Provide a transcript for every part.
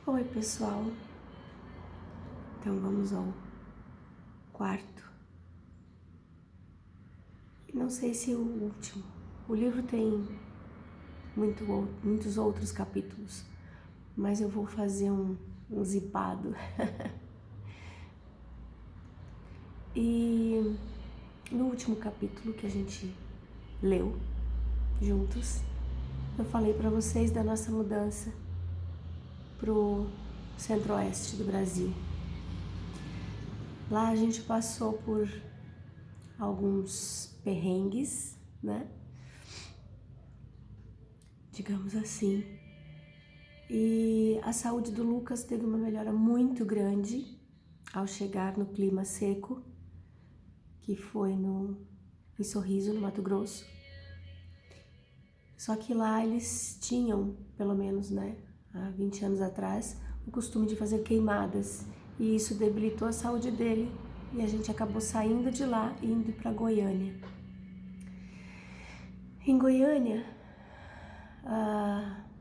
Oi, pessoal. Então vamos ao quarto. Não sei se o último. O livro tem muitos outros capítulos, mas eu vou fazer um zipado. E no último capítulo que a gente leu juntos, eu falei para vocês da nossa mudança pro centro-oeste do Brasil. Lá a gente passou por alguns perrengues, né? Digamos assim. E a saúde do Lucas teve uma melhora muito grande ao chegar no clima seco, que foi em Sorriso, no Mato Grosso. Só que lá eles tinham, pelo menos, né, há 20 anos atrás, o costume de fazer queimadas. E isso debilitou a saúde dele e a gente acabou saindo de lá e indo para Goiânia. Em Goiânia,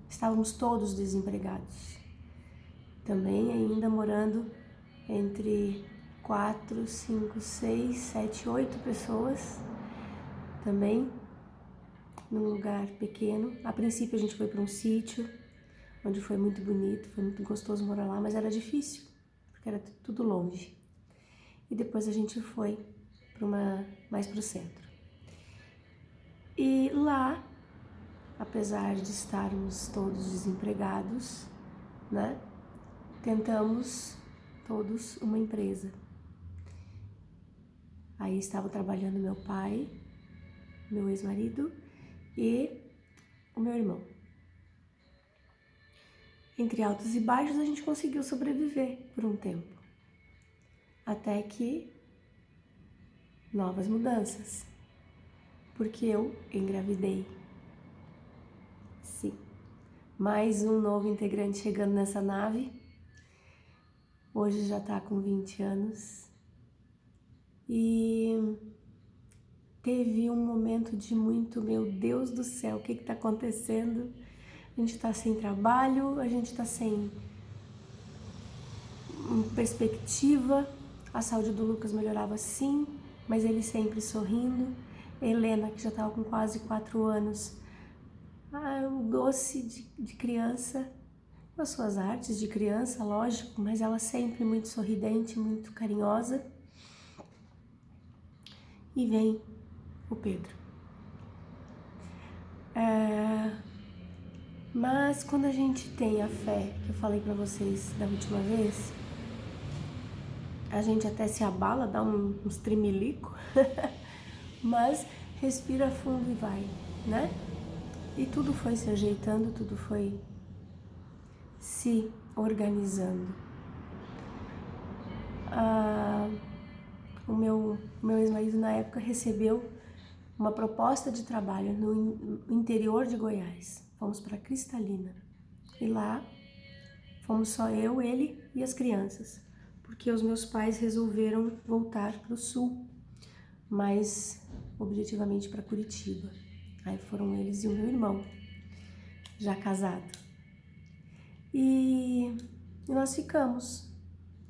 estávamos todos desempregados. Também ainda morando entre 4, 5, 6, 7, 8 pessoas, também num lugar pequeno. A princípio a gente foi para um sítio, onde foi muito bonito, foi muito gostoso morar lá, mas era difícil, porque era tudo longe. E depois a gente foi mais para o centro. E lá, apesar de estarmos todos desempregados, né, tentamos todos uma empresa. Aí estava trabalhando meu pai, meu ex-marido e o meu irmão. Entre altos e baixos a gente conseguiu sobreviver por um tempo. Até que novas mudanças. Porque eu engravidei. Sim. Mais um novo integrante chegando nessa nave. Hoje já tá com 20 anos. E teve um momento de muito, meu Deus do céu, o que tá acontecendo? A gente tá sem trabalho, a gente tá sem perspectiva. A saúde do Lucas melhorava sim, mas ele sempre sorrindo. Helena, que já estava com quase 4 anos, um doce de criança, com as suas artes de criança, lógico, mas ela sempre muito sorridente, muito carinhosa. E vem o Pedro. Mas quando a gente tem a fé, que eu falei pra vocês da última vez, a gente até se abala, dá uns tremelico, mas respira fundo e vai, né? E tudo foi se ajeitando, tudo foi se organizando. O meu ex-marido na época recebeu uma proposta de trabalho no interior de Goiás. Fomos para Cristalina e lá fomos só eu, ele e as crianças, porque os meus pais resolveram voltar para o sul, mais objetivamente para Curitiba. Aí foram eles e o meu irmão, já casado. E nós ficamos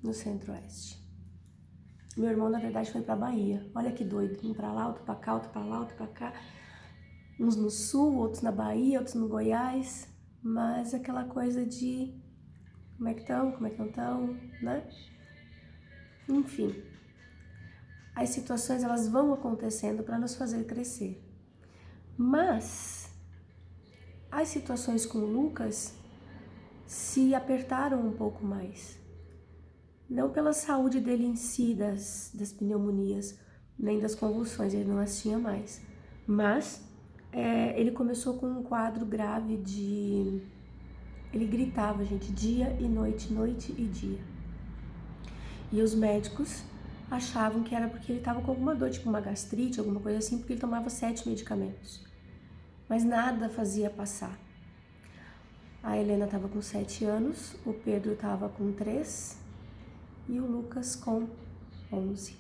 no Centro-Oeste. Meu irmão, na verdade, foi pra Bahia. Olha que doido. Um pra lá, outro pra cá, outro pra lá, outro pra cá. Uns no sul, outros na Bahia, outros no Goiás. Mas aquela coisa de como é que estão, como é que não estão, né? Enfim. As situações, elas vão acontecendo para nos fazer crescer. Mas as situações com o Lucas se apertaram um pouco mais. Não pela saúde dele em si, das pneumonias, nem das convulsões, ele não as tinha mais. Mas ele começou com um quadro grave de... Ele gritava, gente, dia e noite, noite e dia. E os médicos achavam que era porque ele estava com alguma dor, tipo uma gastrite, alguma coisa assim, porque ele tomava 7 medicamentos. Mas nada fazia passar. A Helena estava com 7 anos, o Pedro estava com 3 e o Lucas com 11.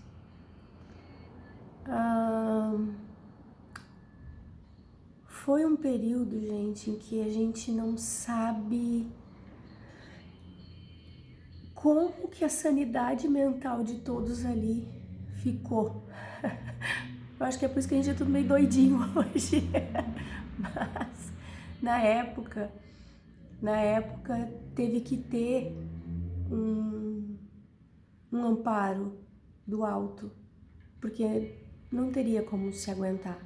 Foi um período, gente, em que a gente não sabe como que a sanidade mental de todos ali ficou. Eu acho que é por isso que a gente é tudo meio doidinho hoje. Mas na época teve que ter um amparo do alto, porque não teria como se aguentar.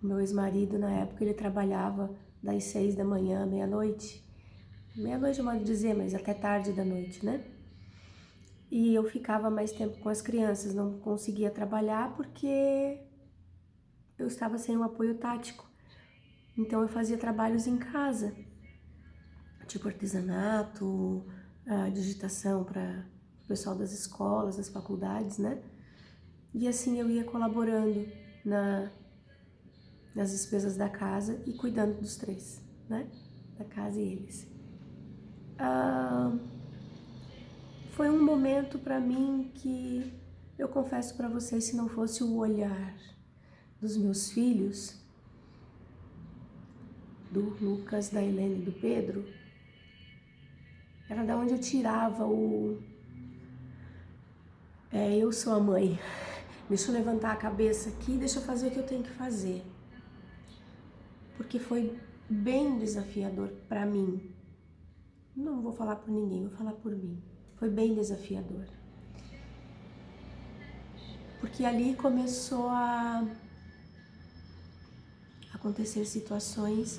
Meu ex-marido, na época, ele trabalhava das 6 da manhã, meia-noite é modo de dizer, mas até tarde da noite, né? E eu ficava mais tempo com as crianças, não conseguia trabalhar porque eu estava sem um apoio tático. Então eu fazia trabalhos em casa, tipo artesanato, digitação para o pessoal das escolas, das faculdades, né? E assim eu ia colaborando nas despesas da casa e cuidando dos três, né? Da casa e eles. Foi um momento para mim que eu confesso para vocês, se não fosse o olhar dos meus filhos, do Lucas, da Helene e do Pedro, era da onde eu tirava eu sou a mãe, deixa eu levantar a cabeça aqui, deixa eu fazer o que eu tenho que fazer. Porque foi bem desafiador para mim. Não vou falar por ninguém, vou falar por mim. Foi bem desafiador. Porque ali começou a acontecer situações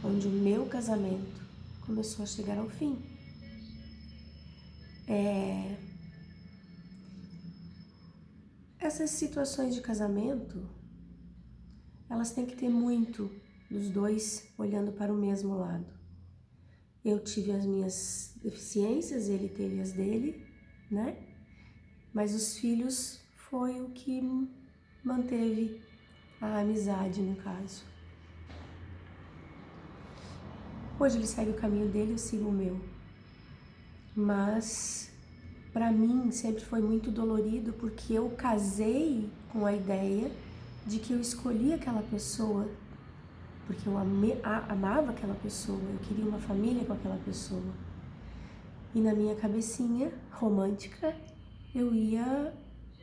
onde o meu casamento começou a chegar ao fim. Essas situações de casamento, elas têm que ter muito dos dois olhando para o mesmo lado. Eu tive as minhas deficiências, ele teve as dele, né? Mas os filhos foi o que manteve a amizade, no caso. Hoje ele segue o caminho dele, eu sigo o meu. Mas para mim sempre foi muito dolorido porque eu casei com a ideia de que eu escolhi aquela pessoa porque eu amava aquela pessoa, eu queria uma família com aquela pessoa. E na minha cabecinha romântica, eu ia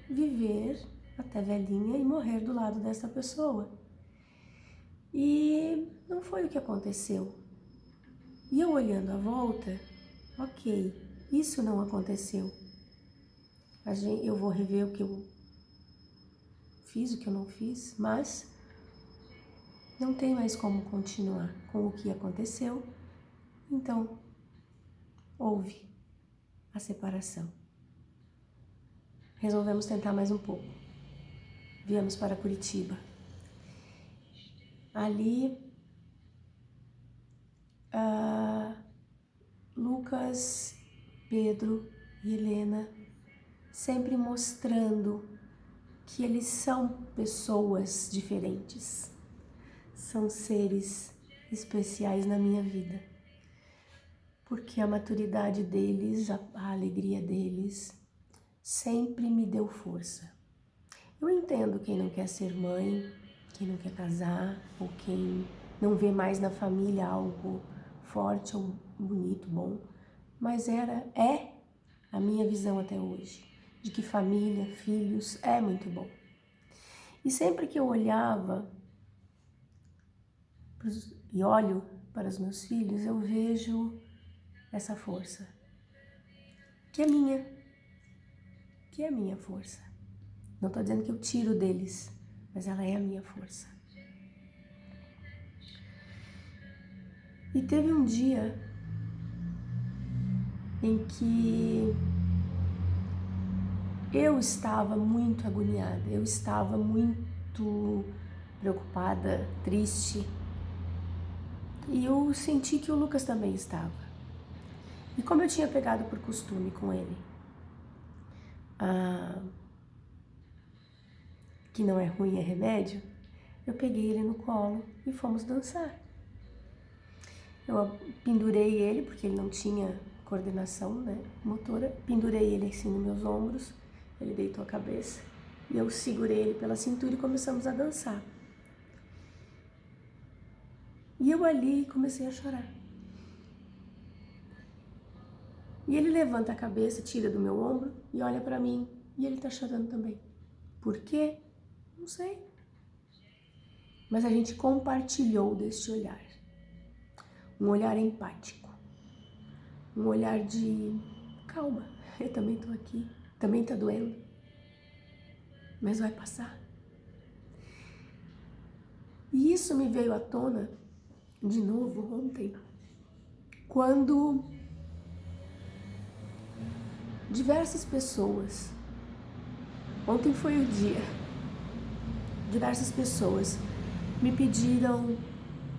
viver até velhinha e morrer do lado dessa pessoa. E não foi o que aconteceu. E eu olhando à volta, ok, isso não aconteceu. Eu vou rever o que eu fiz, o que eu não fiz, mas não tem mais como continuar com o que aconteceu. Então, houve a separação. Resolvemos tentar mais um pouco. Viemos para Curitiba. Ali, Lucas, Pedro e Helena sempre mostrando que eles são pessoas diferentes. São seres especiais na minha vida. Porque a maturidade deles, a alegria deles, sempre me deu força. Eu entendo quem não quer ser mãe, quem não quer casar, ou quem não vê mais na família algo forte ou bonito, bom, mas é a minha visão até hoje, de que família, filhos é muito bom. E sempre que eu olhava e olho para os meus filhos, eu vejo essa força, que é minha força. Não estou dizendo que eu tiro deles, mas ela é a minha força. E teve um dia em que eu estava muito agoniada, eu estava muito preocupada, triste. E eu senti que o Lucas também estava. E como eu tinha pegado por costume com ele, que não é ruim, é remédio, eu peguei ele no colo e fomos dançar. Eu pendurei ele, porque ele não tinha coordenação, né, motora, pendurei ele assim nos meus ombros, ele deitou a cabeça, e eu segurei ele pela cintura e começamos a dançar. E eu ali comecei a chorar. E ele levanta a cabeça, tira do meu ombro e olha pra mim. E ele tá chorando também. Por quê? Não sei. Mas a gente compartilhou deste olhar. Um olhar empático. Um olhar de calma. Eu também tô aqui. Também tá doendo. Mas vai passar. E isso me veio à tona de novo ontem, quando diversas pessoas, ontem foi o dia, diversas pessoas me pediram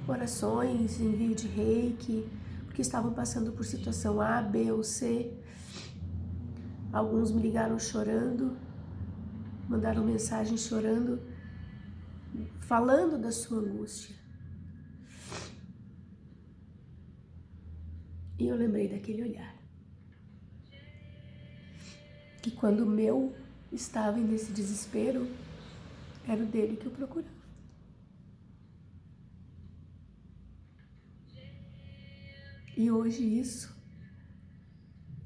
orações, envio de reiki, porque estavam passando por situação A, B ou C. Alguns me ligaram chorando, mandaram mensagem chorando, falando da sua angústia. E eu lembrei daquele olhar. Que quando o meu estava nesse desespero, era o dele que eu procurava. E hoje isso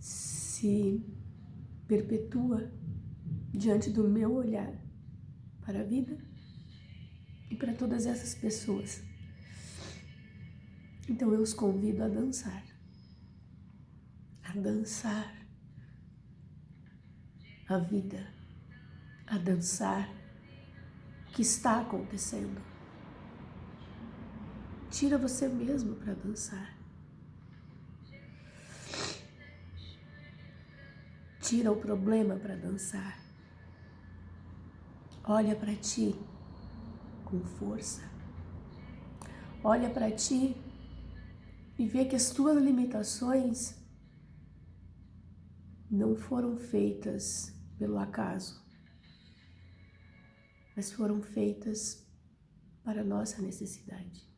se perpetua diante do meu olhar para a vida e para todas essas pessoas. Então eu os convido a dançar a vida, a dançar o que está acontecendo. Tira você mesmo para dançar. Tira o problema para dançar. Olha para ti com força. Olha para ti e vê que as tuas limitações não foram feitas pelo acaso, mas foram feitas para a nossa necessidade.